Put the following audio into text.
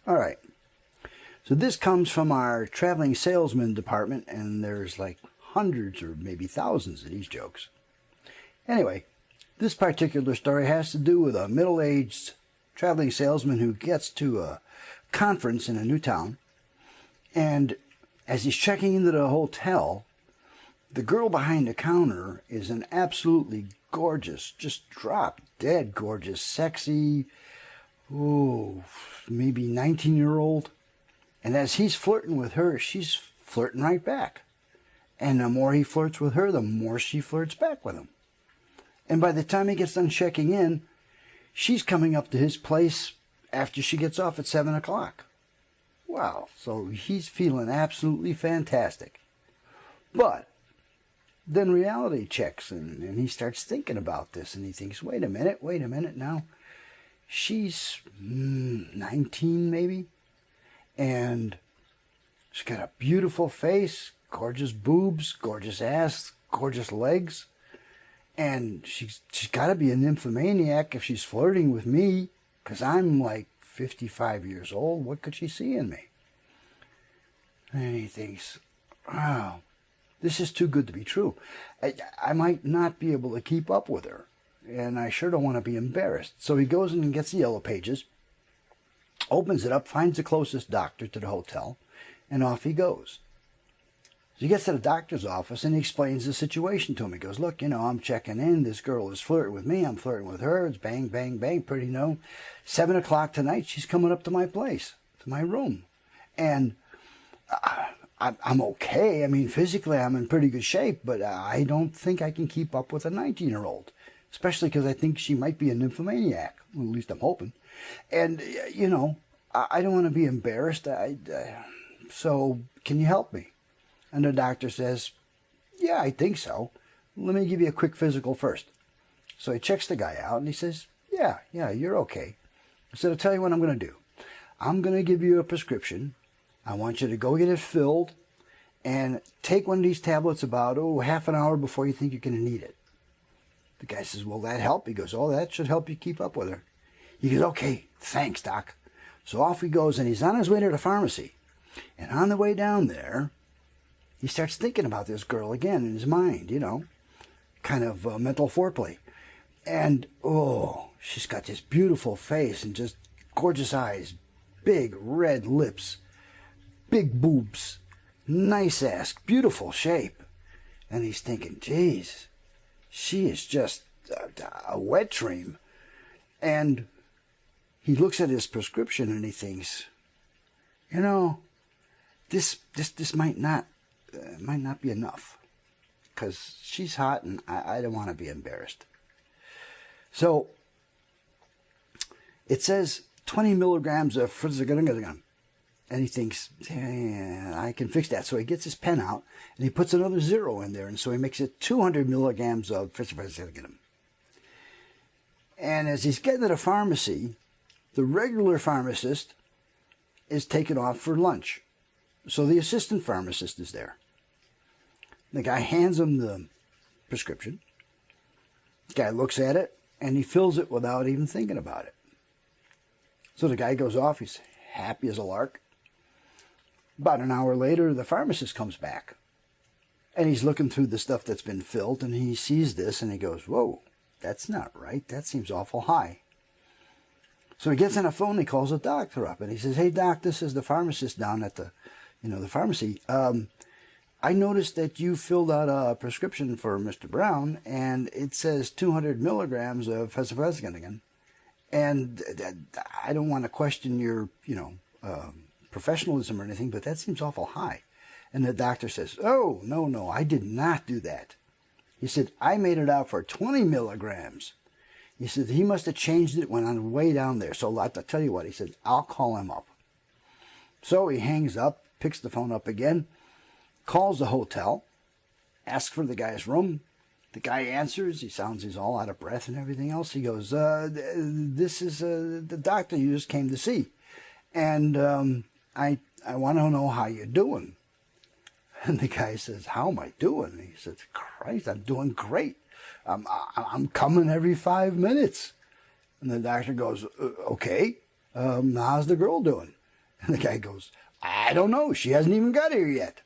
All right. So this comes from our traveling salesman department, and there's like hundreds or maybe thousands of these jokes. Anyway, this particular story has to do with a middle-aged traveling salesman who gets to a conference in a new town, and as he's checking into the hotel, the girl behind the counter is an absolutely gorgeous, just drop-dead gorgeous, sexy, maybe 19-year-old. And as he's flirting with her, she's flirting right back. And the more he flirts with her, the more she flirts back with him. And by the time he gets done checking in, she's coming up to his place after she gets off at 7 o'clock. Wow, so he's feeling absolutely fantastic. But then reality checks in, and he starts thinking about this, and he thinks, wait a minute now. She's 19 maybe, and she's got a beautiful face, gorgeous boobs, gorgeous ass, gorgeous legs, and she's got to be a nymphomaniac if she's flirting with me, because I'm like 55 years old. What could she see in me? And he thinks, wow, this is too good to be true. I might not be able to keep up with her, and I sure don't want to be embarrassed. So he goes in and gets the yellow pages, opens it up, finds the closest doctor to the hotel, and off he goes. So he gets to the doctor's office, and he explains the situation to him. He goes, look, I'm checking in. This girl is flirting with me. I'm flirting with her. It's bang, bang, bang, pretty known. 7 o'clock tonight, she's coming up to my place, to my room. And I'm okay. I mean, physically, I'm in pretty good shape, but I don't think I can keep up with a 19-year-old, especially because I think she might be a nymphomaniac. Well, at least I'm hoping. And, I don't want to be embarrassed. So can you help me? And the doctor says, yeah, I think so. Let me give you a quick physical first. So he checks the guy out, and he says, yeah, you're okay. I said, I'll tell you what I'm going to do. I'm going to give you a prescription. I want you to go get it filled and take one of these tablets about, half an hour before you think you're going to need it. The guy says, will that help? He goes, that should help you keep up with her. He goes, okay, thanks, Doc. So off he goes, and he's on his way to the pharmacy. And on the way down there, he starts thinking about this girl again in his mind, kind of mental foreplay. And, she's got this beautiful face and just gorgeous eyes, big red lips, big boobs, nice ass, beautiful shape. And he's thinking, geez, she is just a wet dream. And he looks at his prescription and he thinks, this might not be enough, because she's hot and I don't want to be embarrassed. So it says 20 milligrams of frizzaganagan. And he thinks, yeah, I can fix that. So he gets his pen out and he puts another 0 in there. And so he makes it 200 milligrams of frizzaganagan. And as he's getting to the pharmacy, the regular pharmacist is taken off for lunch. So the assistant pharmacist is there. The guy hands him the prescription. The guy looks at it, and he fills it without even thinking about it. So the guy goes off. He's happy as a lark. About an hour later, the pharmacist comes back. And he's looking through the stuff that's been filled, and he sees this, and he goes, whoa, that's not right. That seems awful high. So he gets on the phone, and he calls the doctor up, and he says, hey, doc, this is the pharmacist down at the pharmacy. I noticed that you filled out a prescription for Mr. Brown, and it says 200 milligrams of fesifesganigan. And I don't want to question your, professionalism or anything, but that seems awful high. And the doctor says, oh, no, I did not do that. He said, I made it out for 20 milligrams. He said, he must have changed it when on the way down there. So I'll tell you what, he said, I'll call him up. So he hangs up, picks the phone up again, calls the hotel, asks for the guy's room. The guy answers. He's all out of breath and everything else. He goes, this is the doctor you just came to see. And I want to know how you're doing. And the guy says, how am I doing? He says, Christ, I'm doing great. I'm coming every 5 minutes. And the doctor goes, okay, how's the girl doing? And the guy goes, I don't know. She hasn't even got here yet.